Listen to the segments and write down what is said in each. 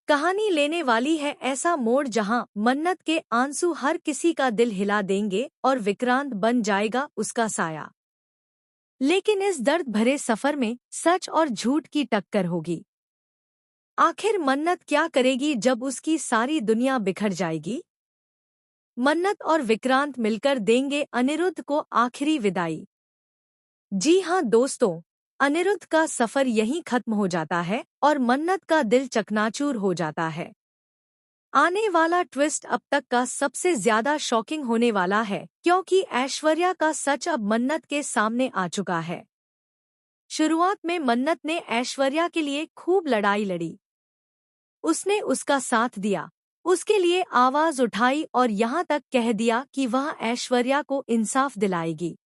कहानी लेने वाली है ऐसा मोड़ जहां मन्नत के आंसू हर किसी का दिल हिला देंगे और विक्रांत बन जाएगा उसका साया। लेकिन इस दर्द भरे सफर में सच और झूठ की टक्कर होगी। आखिर मन्नत क्या करेगी जब उसकी सारी दुनिया बिखर जाएगी? मन्नत और विक्रांत मिलकर देंगे अनिरुद्ध को आखिरी विदाई। जी हां दोस्तों, अनिरुद्ध का सफर यहीं खत्म हो जाता है और मन्नत का दिल चकनाचूर हो जाता है। आने वाला ट्विस्ट अब तक का सबसे ज्यादा शॉकिंग होने वाला है, क्योंकि ऐश्वर्या का सच अब मन्नत के सामने आ चुका है। शुरुआत में मन्नत ने ऐश्वर्या के लिए खूब लड़ाई लड़ी। उसने उसका साथ दिया, उसके लिए आवाज उठाई और यहाँ तक कह दिया कि वह ऐश्वर्या को इंसाफ दिलाएगी।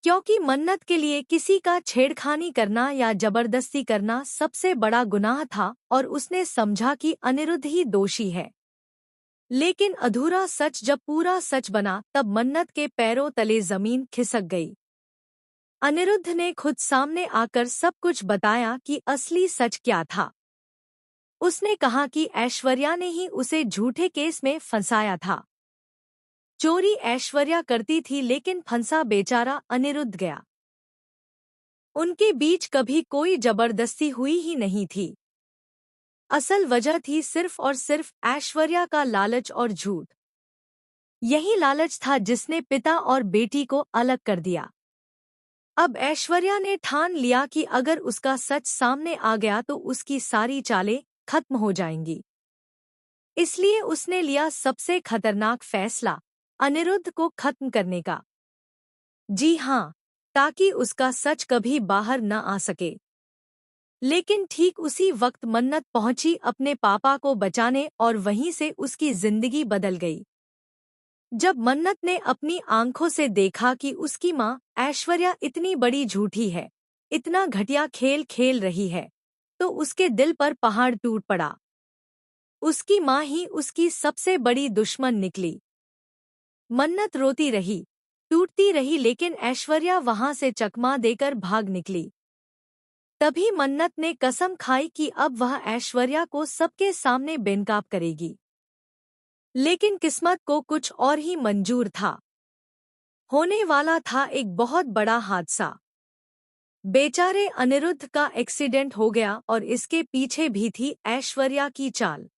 क्योंकि मन्नत के लिए किसी का छेड़खानी करना या जबरदस्ती करना सबसे बड़ा गुनाह था और उसने समझा कि अनिरुद्ध ही दोषी है। लेकिन अधूरा सच जब पूरा सच बना तब मन्नत के पैरों तले जमीन खिसक गई। अनिरुद्ध ने खुद सामने आकर सब कुछ बताया कि असली सच क्या था। उसने कहा कि ऐश्वर्या ने ही उसे झूठे केस में फंसाया था। चोरी ऐश्वर्या करती थी लेकिन फंसा बेचारा अनिरुद्ध गया। उनके बीच कभी कोई जबरदस्ती हुई ही नहीं थी। असल वजह थी सिर्फ और सिर्फ ऐश्वर्या का लालच और झूठ। यही लालच था जिसने पिता और बेटी को अलग कर दिया। अब ऐश्वर्या ने ठान लिया कि अगर उसका सच सामने आ गया तो उसकी सारी चालें खत्म हो जाएंगी। इसलिए उसने लिया सबसे खतरनाक फैसला, अनिरुद्ध को खत्म करने का। जी हाँ, ताकि उसका सच कभी बाहर न आ सके। लेकिन ठीक उसी वक्त मन्नत पहुंची अपने पापा को बचाने और वहीं से उसकी जिंदगी बदल गई। जब मन्नत ने अपनी आंखों से देखा कि उसकी माँ ऐश्वर्या इतनी बड़ी झूठी है, इतना घटिया खेल खेल रही है, तो उसके दिल पर पहाड़ टूट पड़ा। उसकी माँ ही उसकी सबसे बड़ी दुश्मन निकली। मन्नत रोती रही, टूटती रही, लेकिन ऐश्वर्या वहां से चकमा देकर भाग निकली। तभी मन्नत ने कसम खाई कि अब वह ऐश्वर्या को सबके सामने बेनकाब करेगी। लेकिन किस्मत को कुछ और ही मंजूर था। होने वाला था एक बहुत बड़ा हादसा। बेचारे अनिरुद्ध का एक्सीडेंट हो गया और इसके पीछे भी थी ऐश्वर्या की चाल।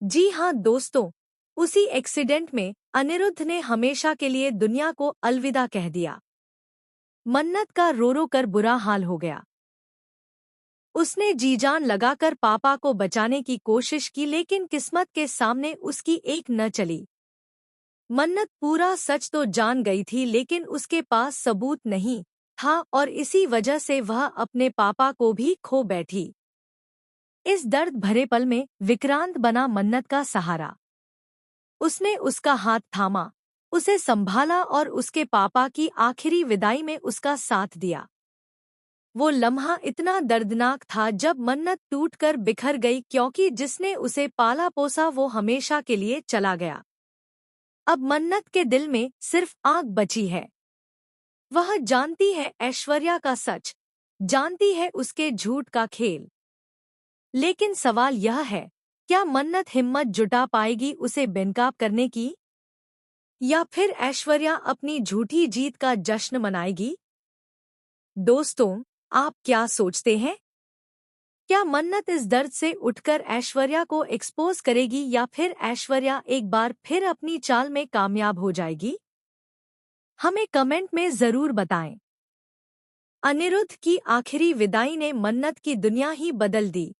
जी हाँ दोस्तों, उसी एक्सीडेंट में अनिरुद्ध ने हमेशा के लिए दुनिया को अलविदा कह दिया। मन्नत का रो रो कर बुरा हाल हो गया। उसने जी जान लगाकर पापा को बचाने की कोशिश की, लेकिन किस्मत के सामने उसकी एक न चली। मन्नत पूरा सच तो जान गई थी, लेकिन उसके पास सबूत नहीं था और इसी वजह से वह अपने पापा को भी खो बैठी। इस दर्द भरे पल में विक्रांत बना मन्नत का सहारा। उसने उसका हाथ थामा, उसे संभाला और उसके पापा की आखिरी विदाई में उसका साथ दिया। वो लम्हा इतना दर्दनाक था जब मन्नत टूटकर बिखर गई, क्योंकि जिसने उसे पाला पोसा वो हमेशा के लिए चला गया। अब मन्नत के दिल में सिर्फ आग बची है। वह जानती है ऐश्वर्या का सच, जानती है उसके झूठ का खेल। लेकिन सवाल यह है, क्या मन्नत हिम्मत जुटा पाएगी उसे बेनकाब करने की? या फिर ऐश्वर्या अपनी झूठी जीत का जश्न मनाएगी? दोस्तों, आप क्या सोचते हैं? क्या मन्नत इस दर्द से उठकर ऐश्वर्या को एक्सपोज करेगी या फिर ऐश्वर्या एक बार फिर अपनी चाल में कामयाब हो जाएगी? हमें कमेंट में जरूर बताएं। अनिरुद्ध की आखिरी विदाई ने मन्नत की दुनिया ही बदल दी।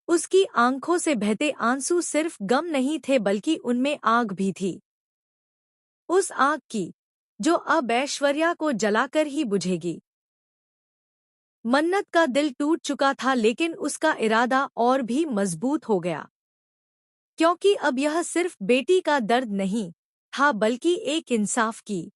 उसकी आंखों से बहते आंसू सिर्फ गम नहीं थे, बल्कि उनमें आग भी थी। उस आग की जो अब ऐश्वर्या को जलाकर ही बुझेगी। मन्नत का दिल टूट चुका था, लेकिन उसका इरादा और भी मजबूत हो गया। क्योंकि अब यह सिर्फ बेटी का दर्द नहीं था, बल्कि एक इंसाफ की